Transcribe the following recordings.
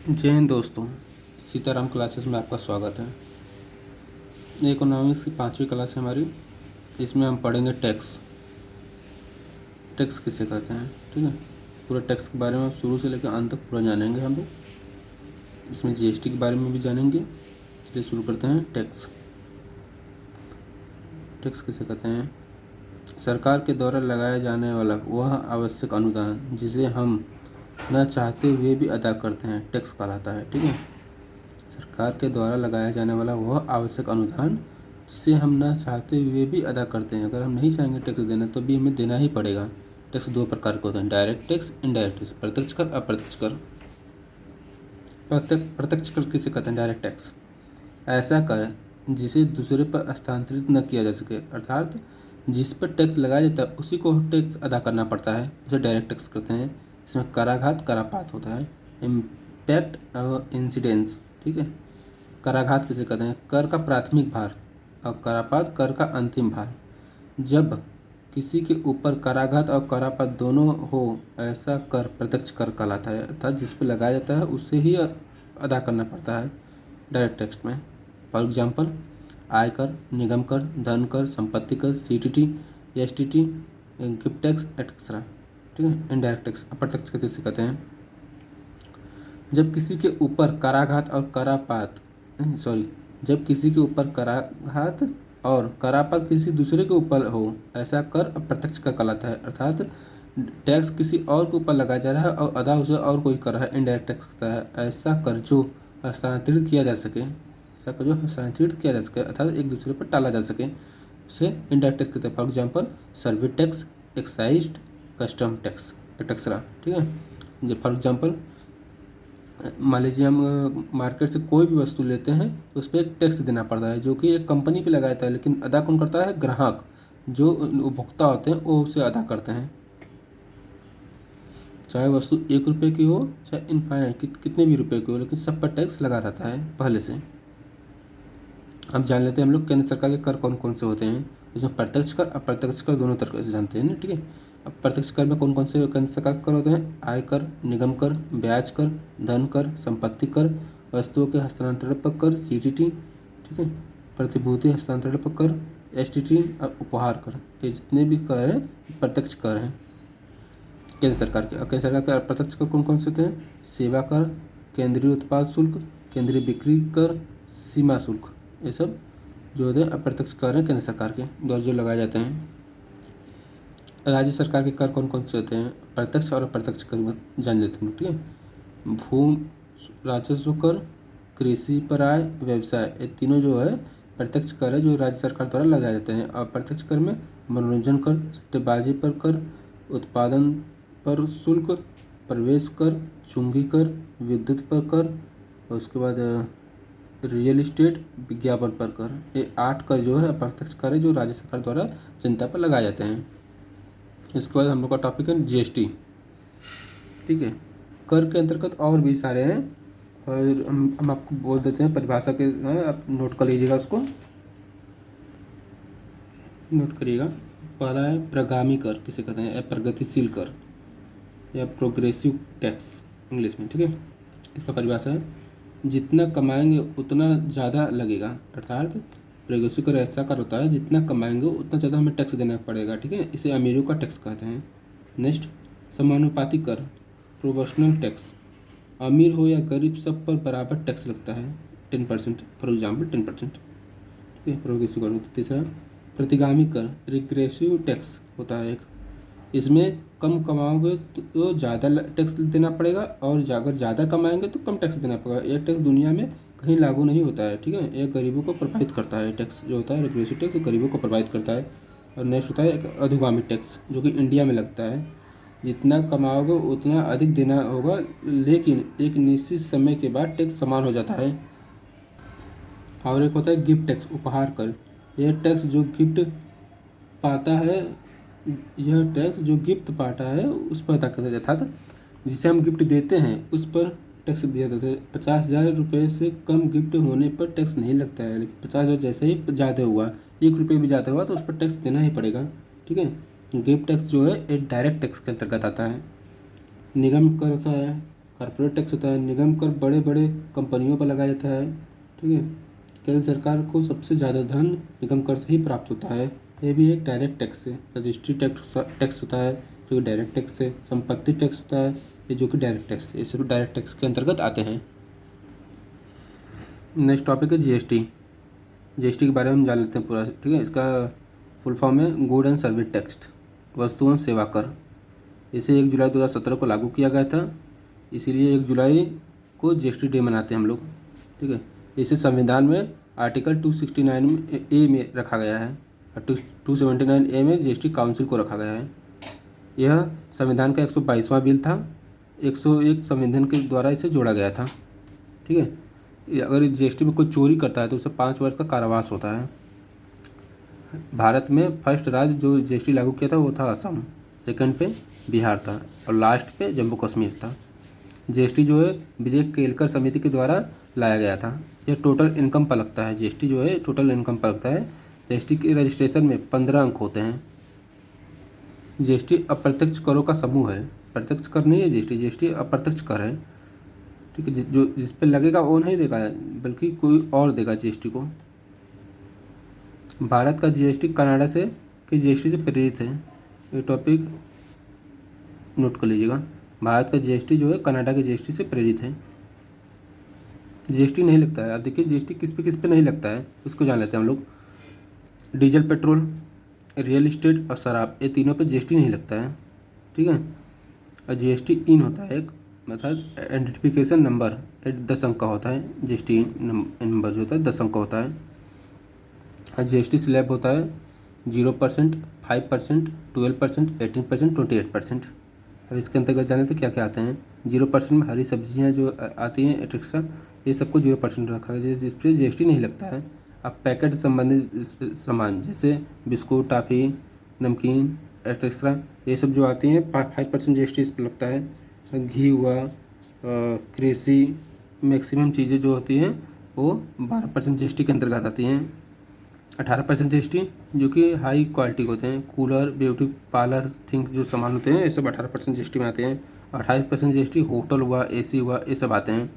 जय हिंद दोस्तों, सीताराम क्लासेस में आपका स्वागत है। इकोनॉमिक्स की 5वीं क्लास है हमारी। इसमें हम पढ़ेंगे टैक्स। टैक्स किसे कहते हैं, ठीक है। पूरे टैक्स के बारे में शुरू से लेकर अंत तक पूरा जानेंगे हम लोग। इसमें जीएसटी के बारे में भी जानेंगे। चलिए शुरू करते हैं। टैक्स टैक्स किसे कहते हैं? सरकार के द्वारा लगाया जाने वाला वह आवश्यक अनुदान जिसे हम न चाहते हुए भी अदा करते हैं, टैक्स कहलाता है, ठीक है। सरकार के द्वारा लगाया जाने वाला वह आवश्यक अनुदान जिसे हम न चाहते हुए भी अदा करते हैं। अगर हम नहीं चाहेंगे टैक्स देना तो भी हमें देना ही पड़ेगा। टैक्स दो प्रकार के होते हैं, डायरेक्ट टैक्स, इनडायरेक्ट टैक्स, प्रत्यक्ष कर, अप्रत्यक्ष कर। प्रत्यक्ष कर किसे कहते हैं? Direct tax. ऐसा कर जिसे दूसरे पर हस्तांतरित न किया जा सके, अर्थात जिस पर टैक्स लगाया जाता है उसी को टैक्स अदा करना पड़ता है, उसे डायरेक्ट टैक्स कहते हैं। इसमें कराघात, करापात होता है, इम्पैक्ट और इंसिडेंस, ठीक है। कराघात किसे कहते हैं? कर का प्राथमिक भार, और करापात कर का अंतिम भार। जब किसी के ऊपर कराघात और करापात दोनों हो, ऐसा कर प्रत्यक्ष कर कहलाता है, अर्थात जिस पर लगाया जाता है उसे ही अदा करना पड़ता है डायरेक्ट टैक्स में। फॉर एग्जाम्पल, आयकर, निगम कर, धन कर, संपत्ति कर, CTT, STT, gift tax etcetera, ठीक है। इनडायरेक्ट टैक्स, अप्रत्यक्ष कर किसे कहते हैं? जब किसी के ऊपर कराघात और करापात जब किसी के ऊपर कराघात और करापात किसी दूसरे के ऊपर हो, ऐसा कर अप्रत्यक्ष कर कहलाता है, अर्थात टैक्स किसी और के ऊपर लगाया जा रहा है और अदा उसे और कोई कर रहा है, इनडायरेक्ट टैक्स होता है। ऐसा कर जो हस्तांतरित किया जा सके, अर्थात एक दूसरे पर टाला जा सके, उसे इनडायरेक्ट टैक्स कहते हैं। For example, service tax, excise, custom tax etcetera, ठीक है। फॉर एग्जाम्पल, मान लीजिए हम मार्केट से कोई भी वस्तु लेते हैं तो उस पर एक टैक्स देना पड़ता है, जो कि एक कंपनी पे लगाया जाता है, लेकिन अदा कौन करता है? ग्राहक, जो उपभोक्ता होते हैं वो उसे अदा करते हैं। चाहे वस्तु 1 रुपये की हो, चाहे इनफाइनाइट कितने भी रुपए की हो, लेकिन सब पर टैक्स लगा रहता है पहले से। अब जान लेते हैं हम लोग केंद्र सरकार के कर कौन कौन से होते हैं। इसमें प्रत्यक्ष कर, अप्रत्यक्ष कर दोनों तरह से जानते हैं ना, ठीक है। अब प्रत्यक्ष कर में कौन कौन से केंद्र सरकार के कर होते हैं? आयकर, निगम कर, ब्याज कर, धन कर, संपत्ति कर, वस्तुओं के हस्तांतरण पर कर, सीटीटी, ठीक है, प्रतिभूति हस्तांतरण पर कर, एसटीटी और उपहार कर। ये जितने भी कर हैं प्रत्यक्ष कर हैं केंद्र सरकार के। और केंद्र सरकार के अप्रत्यक्ष कर कौन कौन से होते हैं? सेवा कर, केंद्रीय उत्पाद शुल्क, केंद्रीय बिक्री कर, सीमा शुल्क। ये सब जो होते हैं अप्रत्यक्ष कर हैं केंद्र सरकार के द्वारा जो लगाए जाते हैं। राज्य सरकार के कर कौन कौन से होते हैं? प्रत्यक्ष और अप्रत्यक्ष कर जान लेते हैं, ठीक है। भूमि राजस्व कर, कृषि पर आय, व्यवसाय, ये तीनों जो है प्रत्यक्ष कर है जो राज्य सरकार द्वारा लगाए जाते हैं। और अप्रत्यक्ष कर में मनोरंजन कर, सट्टेबाजी पर कर, उत्पादन पर शुल्क, प्रवेश कर, चुंगी कर, विद्युत पर कर, और उसके बाद रियल इस्टेट, विज्ञापन पर कर। ये 8 कर जो है अप्रत्यक्ष कर है जो राज्य सरकार द्वारा जनता पर लगाए जाते हैं। इसके बाद हम लोग का टॉपिक है जीएसटी, ठीक है। कर के अंतर्गत और भी सारे हैं, और हम आपको बोल देते हैं परिभाषा के, आप नोट कर लीजिएगा, उसको नोट करिएगा। पहला है प्रगामी कर, किसे कहते हैं? या प्रगतिशील कर, या प्रोग्रेसिव टैक्स इंग्लिश में, ठीक है। इसका परिभाषा है, जितना कमाएंगे उतना ज़्यादा लगेगा, अर्थात प्रोग्रेसिव कर ऐसा कर होता है जितना कमाएंगे उतना ज़्यादा हमें टैक्स देना पड़ेगा, ठीक है। इसे अमीरों का टैक्स कहते हैं। नेक्स्ट, समानुपाती कर, प्रोपोर्शनल टैक्स, अमीर हो या गरीब सब पर बराबर टैक्स लगता है, 10%, फॉर एग्जाम्पल 10%, ठीक है, प्रोग्रेसिव कर। तीसरा, प्रतिगामी कर, रिग्रेसिव टैक्स होता है एक। इसमें कम कमाओगे तो ज़्यादा टैक्स देना पड़ेगा, और अगर ज़्यादा कमाएंगे तो कम टैक्स देना पड़ेगा। ये टैक्स दुनिया में कहीं लागू नहीं होता है, ठीक है। ये गरीबों को प्रभावित करता है। टैक्स जो होता है रिग्रेसिव टैक्स गरीबों को प्रभावित करता है। और नेक्स्ट होता है एक अधोगामी टैक्स, जो कि इंडिया में लगता है। जितना कमाओगे उतना अधिक देना होगा, लेकिन एक निश्चित समय के बाद टैक्स समान हो जाता है। और एक होता है गिफ्ट टैक्स, उपहार कर। यह टैक्स जो गिफ्ट पाता है यह टैक्स जो गिफ्ट पाता है उस पर अदा करता है, अर्थात जिसे हम गिफ्ट देते हैं उस पर टैक्स दिया जाता है। 50,000 रुपये से कम गिफ्ट होने पर टैक्स नहीं लगता है, लेकिन 50,000 जैसे ही ज़्यादा हुआ, 1 रुपये भी ज़्यादा हुआ तो उस पर टैक्स देना ही पड़ेगा, ठीक है। गिफ्ट टैक्स जो है एक डायरेक्ट टैक्स के अंतर्गत आता है। निगम कर होता है कॉर्पोरेट टैक्स होता है। निगम कर बड़े बड़े कंपनियों पर लगाया जाता है, ठीक है। केंद्र सरकार को सबसे ज़्यादा धन निगम कर से ही प्राप्त होता है। ये भी एक डायरेक्ट टैक्स है। रजिस्ट्री टैक्स होता है जो कि डायरेक्ट टैक्स है। संपत्ति टैक्स होता है ये जो कि डायरेक्ट टैक्स है। ये सब डायरेक्ट टैक्स के अंतर्गत आते हैं। नेक्स्ट टॉपिक है जीएसटी। जीएसटी के बारे में हम जान लेते हैं पूरा, ठीक है। इसका फुल फॉर्म है गुड एंड सर्विस टैक्स, वस्तु एवं सेवा कर। इसे 1 जुलाई 2017 को लागू किया गया था, इसीलिए 1 जुलाई को जीएसटी डे मनाते हैं हम लोग, ठीक है। इसे संविधान में आर्टिकल 269 ए में रखा गया है और 279 ए में जीएसटी काउंसिल को रखा गया है। यह संविधान का 122वां बिल था। 101 संविधान के द्वारा इसे जोड़ा गया था, ठीक है। अगर जीएसटी में कोई चोरी करता है तो उसे 5 वर्ष का कारावास होता है। भारत में फर्स्ट राज्य जो जीएसटी लागू किया था वो था असम, सेकंड पे बिहार था और लास्ट पे जम्मू कश्मीर था। जीएसटी जो है विजय केलकर समिति के द्वारा लाया गया था। यह टोटल इनकम पर लगता है। जीएसटी जो है टोटल इनकम पर लगता है। जीएसटी के रजिस्ट्रेशन में 15 अंक होते हैं। जीएसटी अप्रत्यक्ष करों का समूह है। प्रत्यक्ष कर नहीं है जीएसटी, जीएसटी अप्रत्यक्ष कर है, ठीक है। जो जिस पे लगेगा वो नहीं देगा बल्कि कोई और देगा जीएसटी को। भारत का जीएसटी कनाडा से की जीएसटी से प्रेरित है। ये टॉपिक नोट कर लीजिएगा। भारत का जीएसटी जो है कनाडा के जीएसटी से प्रेरित है। जीएसटी नहीं लगता है। अब देखिए जीएसटी किस पे नहीं लगता है इसको जान लेते हैं हम लोग। डीजल, पेट्रोल, रियल इस्टेट और शराब, ये तीनों पे जीएसटी नहीं लगता है, ठीक है। और जीएसटी इन होता है एक, मतलब आइडेंटिफिकेशन नंबर, 10 अंक का होता है। जीएसटी नंबर जो होता है 10 अंक का होता है। और जीएसटी स्लैब होता है 0%, 5%, 12%, 18%, 28%। अब इसके अंतर्गत जाने तो क्या क्या आते हैं। 0% में हरी सब्जियां जो आती हैं एक्स्ट्रा, ये सबको 0% रखा गया है, जिस पर जीएसटी नहीं लगता है। अब पैकेट संबंधित सामान जैसे बिस्कुट, टॉफ़ी, नमकीन एक्स्ट्रा, ये सब जो आती हैं 5% जीएसटी इस पर लगता है। घी हुआ, कृषि, मैक्सिमम चीज़ें जो होती हैं वो 12% जीएसटी के अंतर्गत आती हैं। 18% जीएसटी जो कि हाई क्वालिटी होते हैं, कूलर, ब्यूटी पार्लर थिंग जो सामान होते हैं ये सब 18% जीएसटी में आते हैं। 28% जीएसटी होटल हुआ, एसी हुआ, ये सब आते हैं।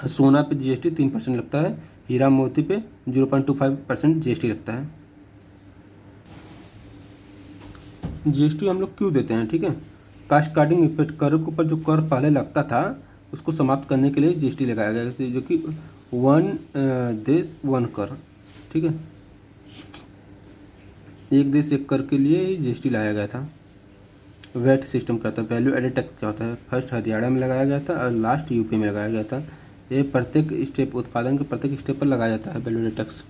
सोना पे जीएसटी 3% लगता है। हीरा मोती पे 0.25% जीएसटी लगता है। जीएसटी हम लोग क्यों देते हैं, ठीक है। कास्ट कार्डिंग इफेक्ट, कर के ऊपर जो कर पहले लगता था उसको समाप्त करने के लिए जीएसटी लगाया गया, जो कि वन देश वन कर, ठीक है। एक देश एक कर के लिए ही जीएसटी लाया गया था। वैट सिस्टम क्या था, वैल्यू एडेड टैक्स क्या होता है, फर्स्ट हरियाणा में लगाया गया था और लास्ट यूपी में लगाया गया था। ये प्रत्येक स्टेप, उत्पादन के प्रत्येक स्टेप पर लगाया जाता है वैल्यू एडेड टैक्स।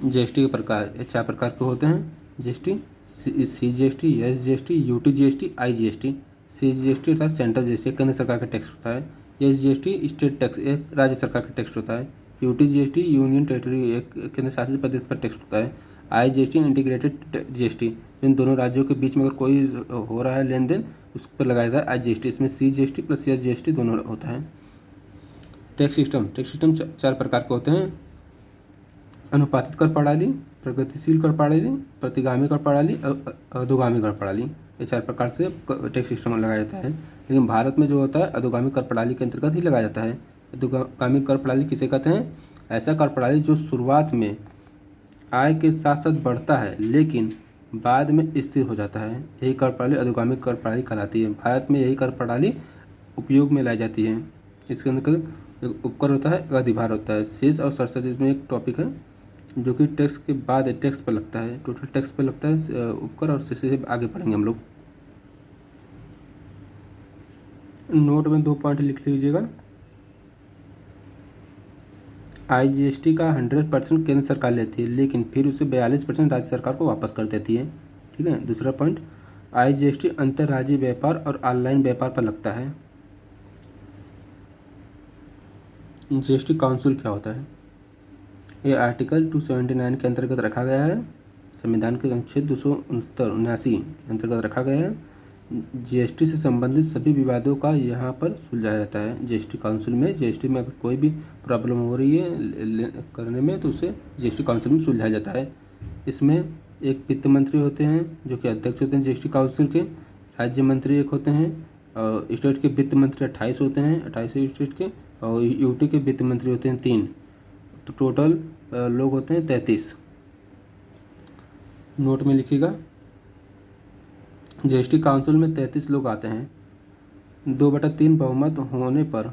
जीएसटी के प्रकार, ये 4 प्रकार के होते हैं GST. C GST, S GST, UT GST, I GST. C GST अर्थात सेंट्रल जीएसटी, केंद्र सरकार का टैक्स होता है। एस जीएसटी स्टेट टैक्स, एक राज्य सरकार का टैक्स होता है। यूटी जीएसटी यूनियन टेरिटरी, एक केंद्र शासित प्रदेश का टैक्स होता है। आई जीएसटी इंटीग्रेटेड जीएसटी, इन दोनों राज्यों के बीच में अगर कोई हो रहा है लेन देन उस पर लगाया जाता है आई जीएसटी। इसमें C GST plus S GST दोनों होता है। टैक्स सिस्टम, टैक्स सिस्टम 4 प्रकार के होते हैं। अनुपातित कर प्रणाली, प्रगतिशील कर प्रणाली, प्रतिगामी कर प्रणाली, अधोगामी कर प्रणाली, ये 4 प्रकार से टैक्स सिस्टम लगाया जाता है। लेकिन भारत में जो होता है अधोगामी कर प्रणाली के अंतर्गत ही लगाया जाता है। अधोगामी कर प्रणाली किसे कहते हैं, ऐसा कर प्रणाली जो शुरुआत में आय के साथ साथ बढ़ता है लेकिन बाद में स्थिर हो जाता है, यही कर प्रणाली अधोगामी कर प्रणाली कहलाती है। भारत में यही कर प्रणाली उपयोग में लाई जाती है। इसके अंदर एक उपकर होता है, अधिभार होता है, शेष और सरसद, इसमें एक टॉपिक है जो कि टैक्स के बाद टैक्स पर लगता है, टोटल टैक्स पर लगता है उपकर, और से आगे पढ़ेंगे हम लोग। नोट में 2 पॉइंट लिख लीजिएगा। आईजीएसटी का 100% केंद्र सरकार लेती है लेकिन फिर उसे 42% राज्य सरकार को वापस कर देती है, ठीक है। दूसरा पॉइंट, आईजीएसटी अंतर्राज्यीय व्यापार और ऑनलाइन व्यापार पर लगता है। जीएसटी काउंसिल क्या होता है, ये आर्टिकल 279 के अंतर्गत रखा गया है। संविधान के अनुच्छेद 279 के अंतर्गत रखा गया है। जीएसटी से संबंधित सभी विवादों का यहाँ पर सुलझाया जाता है। जीएसटी काउंसिल में, जीएसटी में अगर कोई भी प्रॉब्लम हो रही है करने में तो उसे जीएसटी काउंसिल में सुलझाया जाता है। इसमें एक वित्त मंत्री होते हैं जो कि अध्यक्ष होते हैं जीएसटी काउंसिल के, राज्य मंत्री एक होते हैं, और स्टेट के वित्त मंत्री 28 होते हैं, 28 स्टेट के, और यूटी के वित्त मंत्री होते हैं 3, तो टोटल लोग होते हैं 33। नोट में लिखिएगा, जीएसटी काउंसिल में 33 लोग आते हैं। 2/3 बहुमत होने पर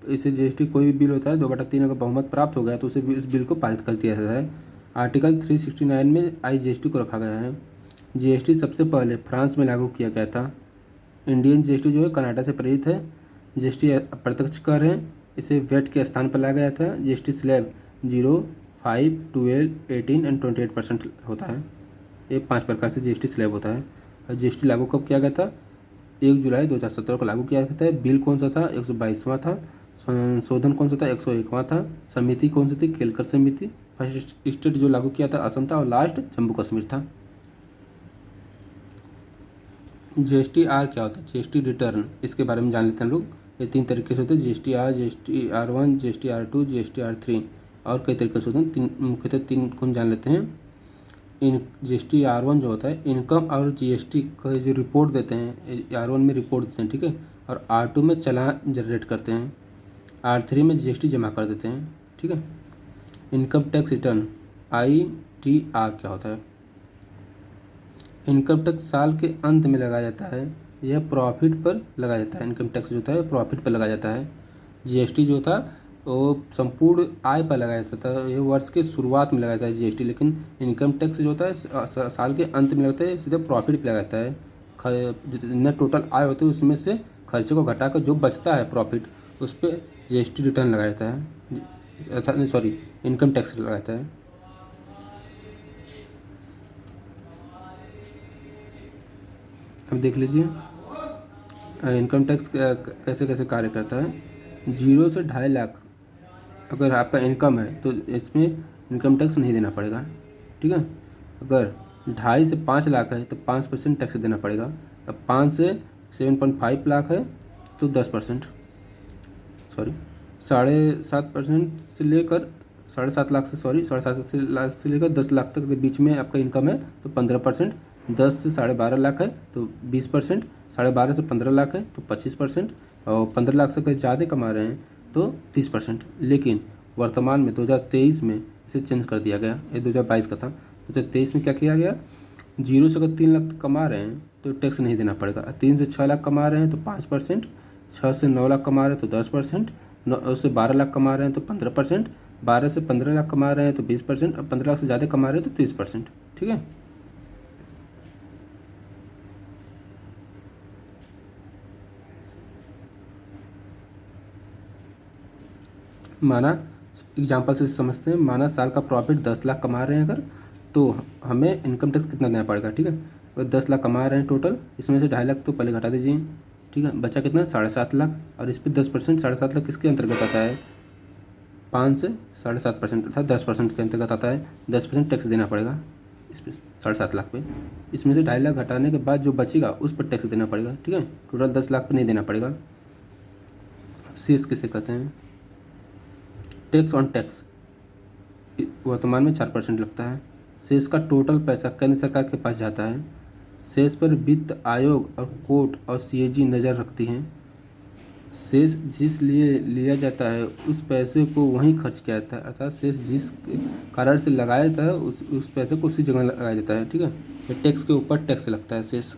इसे जीएसटी कोई भी बिल होता है 2/3 अगर बहुमत प्राप्त हो गया तो उसे इस बिल को पारित कर दिया जाता है। आर्टिकल 369 में आईजीएसटी को रखा गया है। जीएसटी सबसे पहले फ्रांस में लागू किया गया था। इंडियन जीएसटी जो है कनाडा से प्रेरित है। जीएसटी अप्रत्यक्ष कर है, इसे वेट के स्थान पर लाया गया था। जीएसटी स्लैब 0, 5, 12, 18 एंड 28% होता है। ये 5 प्रकार से जीएसटी स्लैब होता है। और जीएसटी लागू कब किया गया था? 1 जुलाई 2017 को लागू किया गया था। बिल कौन सा था? 122वां था। संशोधन कौन सा था? 101वां था। समिति कौन सी थी? केलकर समिति। फर्स्ट स्टेट जो लागू किया था असम था, और लास्ट जम्मू कश्मीर था। जीएसटी आर क्या होता है? जीएसटी रिटर्न, इसके बारे में जान लेते हैं हम लोग। ये 3 तरीके से होते हैं, GST R, GST R1, GST R2, GST R3, और कई तरीके से होते हैं। मुख्यतः 3 को हम जान लेते हैं। इन जीएसटी R1 जो होता है इनकम और जीएसटी का जो रिपोर्ट देते हैं, R1 में रिपोर्ट देते हैं, ठीक है, और R2 में चालान जनरेट करते हैं, R3 में जीएसटी जमा कर देते हैं, ठीक है। इनकम टैक्स रिटर्न ITR क्या होता है? इनकम टैक्स साल के अंत में लगाया जाता है। यह प्रॉफिट पर लगाया जाता है। इनकम टैक्स जो होता है प्रॉफिट पर लगाया जाता है। जीएसटी जो था वो संपूर्ण आय पर लगाया जाता था। ये वर्ष के शुरुआत में लगाया जाता है जीएसटी, लेकिन इनकम टैक्स जो होता है साल के अंत में लगता है, सीधे प्रॉफिट पर लगाया जाता है। जितना टोटल आय होती है उसमें से खर्चे को घटाकर जो बचता है प्रॉफिट, उस पर जीएसटी रिटर्न लगाया जाता है, सॉरी इनकम टैक्स लगाया जाता है। अब देख लीजिए इनकम टैक्स कैसे कैसे कार्य करता है। 0 से 2.5 लाख अगर आपका इनकम है तो इसमें इनकम टैक्स नहीं देना पड़ेगा, ठीक है। अगर 2.5 से 5 लाख है तो 5% टैक्स देना पड़ेगा। अब 5 से 7.5 लाख है तो 10%, सॉरी 7.5% से लेकर 7.5 लाख से, सॉरी 7.5 लाख से लेकर 10 लाख तक के बीच में आपका इनकम है तो 15%। 10 से 12.5 लाख है तो 20%। 12.5 से 15 लाख है तो 25%। और 15 लाख से कहीं ज़्यादा कमा रहे हैं तो 30%। लेकिन वर्तमान में 2023 में इसे चेंज कर दिया गया। ये 2022 का था। 2023 में क्या किया गया? 0 से अगर 3 लाख कमा रहे हैं तो टैक्स नहीं देना पड़ेगा। 3 से 6 लाख कमा रहे हैं तो 5%। 6 से 9 लाख कमा रहे हैं तो 10%। 9 से 12 लाख कमा रहे हैं तो 15%। 12 से 15 लाख कमा रहे हैं तो 20%। और 15 लाख से ज़्यादा कमा रहे हैं तो 30%, ठीक है। माना एग्जाम्पल से समझते हैं। माना साल का प्रॉफिट 10 लाख कमा रहे हैं अगर, तो हमें इनकम टैक्स कितना देना पड़ेगा, ठीक है। अगर 10 लाख कमा रहे हैं टोटल, इसमें से 2.5 लाख तो पहले घटा दीजिए, ठीक है। बचा कितना? 7.5 लाख। और इस पर 10%, 7.5 लाख किसके अंतर्गत आता है? 5 से 7.5% अर्थात 10% के अंतर्गत आता है। 10% टैक्स देना पड़ेगा इस पर, 7.5 लाख पे। इसमें से 2.5 लाख घटाने के बाद जो बचेगा उस पर टैक्स देना पड़ेगा, ठीक है। टोटल 10 लाख पे नहीं देना पड़ेगा। शेष किसे कहते हैं? टैक्स ऑन टैक्स वर्तमान में 4% लगता है। शेष का टोटल पैसा केंद्र सरकार के पास जाता है। शेष पर वित्त आयोग और कोर्ट और सीएजी नज़र रखती हैं। शेष जिस लिए लिया जाता है उस पैसे को वहीं खर्च किया जाता है, अर्थात शेष जिस कारण से लगाया जाता है उस पैसे को उसी जगह लगाया जाता है, ठीक है। ये टैक्स के ऊपर टैक्स लगता है शेष।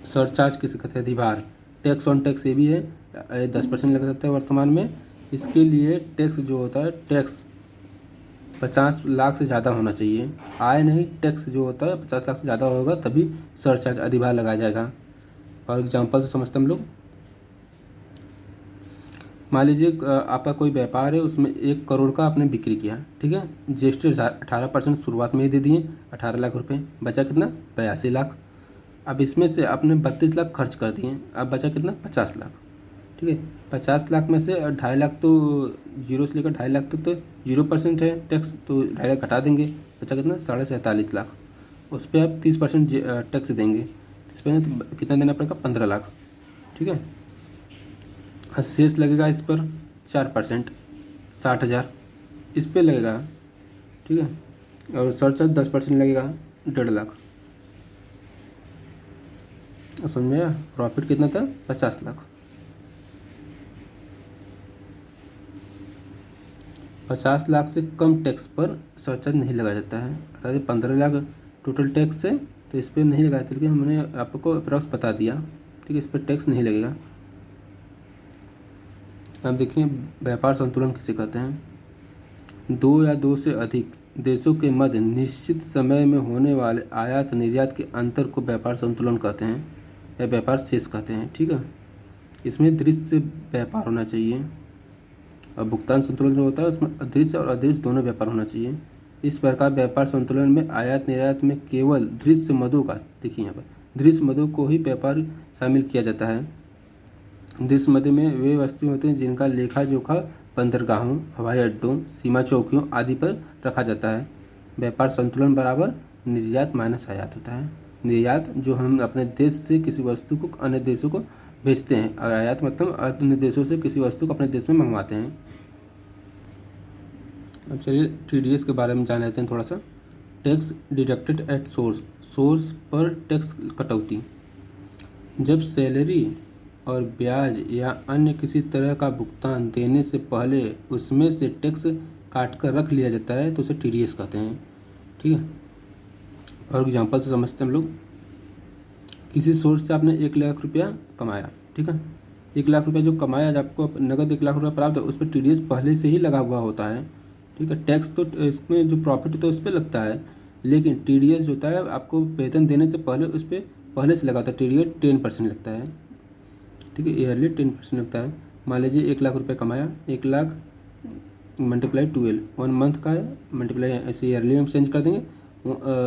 सरचार्ज किसे कहते हैं? अधिभार। टैक्स ऑन टैक्स ये भी है, 10% लग जाता है वर्तमान में। इसके लिए टैक्स जो होता है, टैक्स 50 लाख से ज़्यादा होना चाहिए। आय नहीं, टैक्स जो होता है 50 लाख से ज़्यादा होगा तभी सरचार्ज अधिभार लगाया जाएगा। और एग्जांपल से समझते हम लोग। मान लीजिए आपका कोई व्यापार है, उसमें 1 करोड़ का आपने बिक्री किया, ठीक है। जीएसटी 18% शुरुआत में ही दे दिए, 18 लाख रुपए। बचा कितना? 82 लाख। अब इसमें से आपने 32 लाख खर्च कर दिए, अब बचा कितना? 50 लाख, ठीक है। 50 लाख में से 2.5 लाख तो 0 से लेकर 2.5 लाख तक तो 0% है टैक्स, तो 2.5 लाख घटा देंगे, बचा कितना? 47.5 लाख। उस पर आप 30% टैक्स देंगे, इस पर कितना देना पड़ेगा? 15 लाख, ठीक है। और शेष लगेगा इस पर 4%, 60,000 इस पर लगेगा, ठीक है। और सरचार्ज 10% लगेगा, 1.5 लाख। समझ में आया? प्रॉफिट कितना था? 50 लाख। 50 लाख से कम टैक्स पर सरचार्ज नहीं लगाया जाता है। अर्थात 15 लाख टोटल टैक्स है, तो इस पर नहीं लगाया, लेकिन हमने आपको अप्रॉक्स बता दिया, ठीक है, इस पर टैक्स नहीं लगेगा। अब देखिए व्यापार संतुलन किसे कहते हैं? दो या दो से अधिक देशों के मध्य निश्चित समय में होने वाले आयात निर्यात के अंतर को व्यापार संतुलन कहते हैं या व्यापार शेष कहते हैं, ठीक है। इसमें दृश्य व्यापार होना चाहिए, और भुगतान संतुलन जो होता है उसमें अदृश्य और अदृश्य दोनों व्यापार होना चाहिए। इस प्रकार व्यापार संतुलन में आयात निर्यात में केवल दृश्य मदों का, देखिए यहाँ पर दृश्य मदों को ही व्यापार शामिल किया जाता है। दृश्य मद में वे वस्तुएं होती हैं जिनका लेखा जोखा बंदरगाहों, हवाई अड्डों, सीमा चौकियों आदि पर रखा जाता है। व्यापार संतुलन बराबर निर्यात माइनस आयात होता है। निर्यात जो हम अपने देश से किसी वस्तु को अन्य देशों को भेजते हैं, और आयात मतलब अन्य देशों से किसी वस्तु को अपने देश में मंगवाते हैं। अब चलिए TDS के बारे में जान लेते हैं थोड़ा सा। Tax deducted at source, source पर टैक्स कटौती। जब सैलरी और ब्याज या अन्य किसी तरह का भुगतान देने से पहले उसमें से टैक्स काट कर रख लिया जाता है तो उसे TDS कहते हैं, ठीक है। और एग्जांपल से समझते हैं हम लोग। किसी सोर्स से आपने 1 लाख रुपया कमाया, ठीक है। 1 लाख रुपया जो कमाया, जब आपको नगद 1 लाख रुपया प्राप्त है, उस पर TDS पहले से ही लगा हुआ होता है, ठीक है। टैक्स तो इसमें जो प्रॉफिट होता है उस पर लगता है, लेकिन TDS जो होता है आपको वेतन देने से पहले उस पर पहले से लगा होता है। TDS 10% लगता है, ठीक है, ईयरली 10% लगता है। मान लीजिए 1 लाख रुपये कमाया, 1 लाख मल्टीप्लाई 12, 1 मंथ का है, मल्टीप्लाई ऐसे ईयरली में चेंज कर देंगे।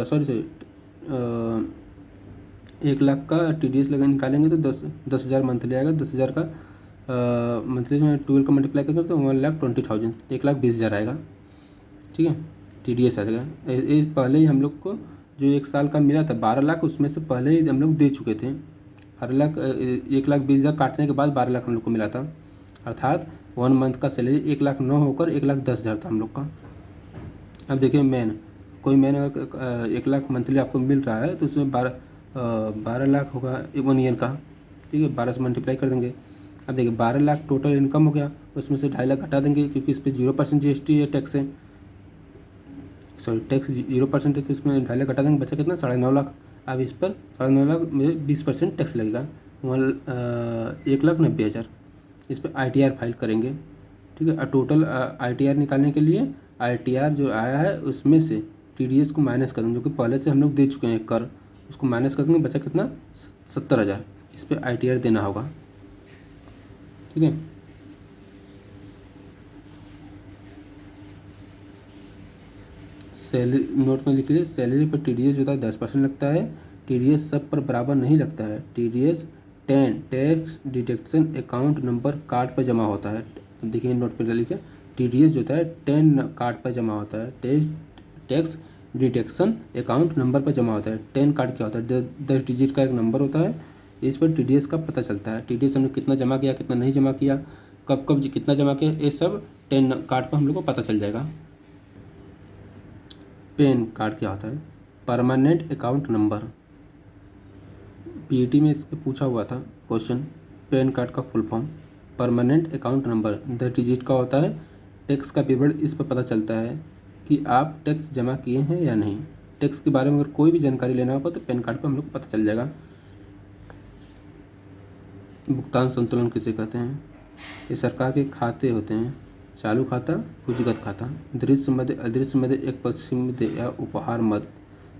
सॉरी 1 लाख का TDS लगा निकालेंगे तो 10,000 मंथली आएगा। 10,000 का मंथली में 12 का मल्टीप्लाई करेंगे तो 1,20,000, 1,20,000 आएगा, ठीक है। TDS आ जाएगा। ये पहले ही हम लोग को जो 1 साल का मिला था 12 लाख, उसमें से पहले ही हम लोग दे चुके थे। 1,20,000 काटने के बाद 12 लाख हम लोग को मिला था, अर्थात 1 मंथ का सैलरी 1,09,000 होकर 1,10,000 था हम लोग का। अब देखिए कोई मैन 1 लाख मंथली आपको मिल रहा है तो उसमें 12 लाख होगा 1 ईयर का, ठीक है। 12 से मल्टीप्लाई कर देंगे। अब देखिए 12 लाख टोटल इनकम हो गया, उसमें से 2.5 लाख घटा देंगे क्योंकि इस पर 0% GST है, टैक्स है, सॉरी टैक्स 0% है, तो इसमें 2.5 लाख घटा देंगे, बचा कितना? 9.5 लाख। अब इस पर 9.5 लाख में 20% टैक्स लगेगा, 1,90,000। इस पर ITR फाइल करेंगे, ठीक है। और टोटल ITR निकालने के लिए ITR जो आया है उसमें से TDS को माइनस कर देंगे, जो कि पहले से हम लोग दे चुके हैं कर, उसको माइनस कर देंगे, बचा कितना? 70,000। इस पर ITR देना होगा, ठीक है। सैलरी नोट में लिख लीजिए, सैलरी पर TDS जो होता है 10% लगता है। TDS सब पर बराबर नहीं लगता है। TDS 10 tax deduction account number card पर जमा होता है। देखिए नोट पर लिखिए, TDS जो होता है 10 कार्ड पर जमा होता है। टैक्स डिडक्शन अकाउंट नंबर पर जमा होता है। 10 कार्ड क्या होता है? 10 डिजिट का एक नंबर होता है, इस पर TDS का पता चलता है। TDS हमने कितना जमा किया, कितना नहीं जमा किया, कब कब कितना जमा किया, ये सब 10 कार्ड पर हम लोग को पता चल जाएगा। पैन कार्ड क्या होता है? Permanent account number. PET में इसके पूछा हुआ था क्वेश्चन, पैन कार्ड का full form permanent account number 10 digit का होता है। टैक्स का विवरण इस पर पता चलता है कि आप टैक्स जमा किए हैं या नहीं। टैक्स के बारे में अगर कोई भी जानकारी लेना होगा तो पैन कार्ड पर हम लोग को पता चल जाएगा। भुगतान संतुलन किसे कहते हैं? ये सरकार के खाते होते हैं, चालू खाता, पूंजीगत खाता, दृश्य मद, अदृश्य मद, एक पक्षीय मद या उपहार मद,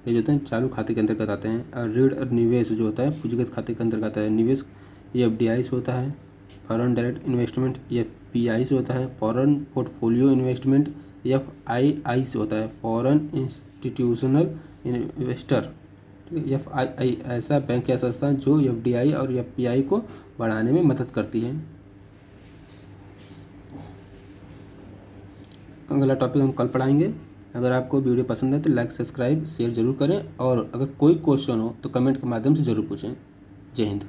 ये जो होते हैं चालू खाते के अंतर्गत आते हैं। और ऋण और निवेश जो होता है पूंजीगत खाते के अंतर्गत आता है। निवेश ये FDI होता है। फॉरेन डायरेक्ट इन्वेस्टमेंट FPI होता है। फॉरेन पोर्टफोलियो इन्वेस्टमेंट FII होता है। फॉरेन इंस्टीट्यूशनल इन्वेस्टर, ठीक है। FII ऐसा बैंक या संस्थान जो FDI और FPI को बढ़ाने में मदद करती है। अगला टॉपिक हम कल पढ़ाएंगे। अगर आपको वीडियो पसंद है तो लाइक, सब्सक्राइब, शेयर जरूर करें, और अगर कोई क्वेश्चन हो तो कमेंट के माध्यम से ज़रूर पूछें। जय हिंद।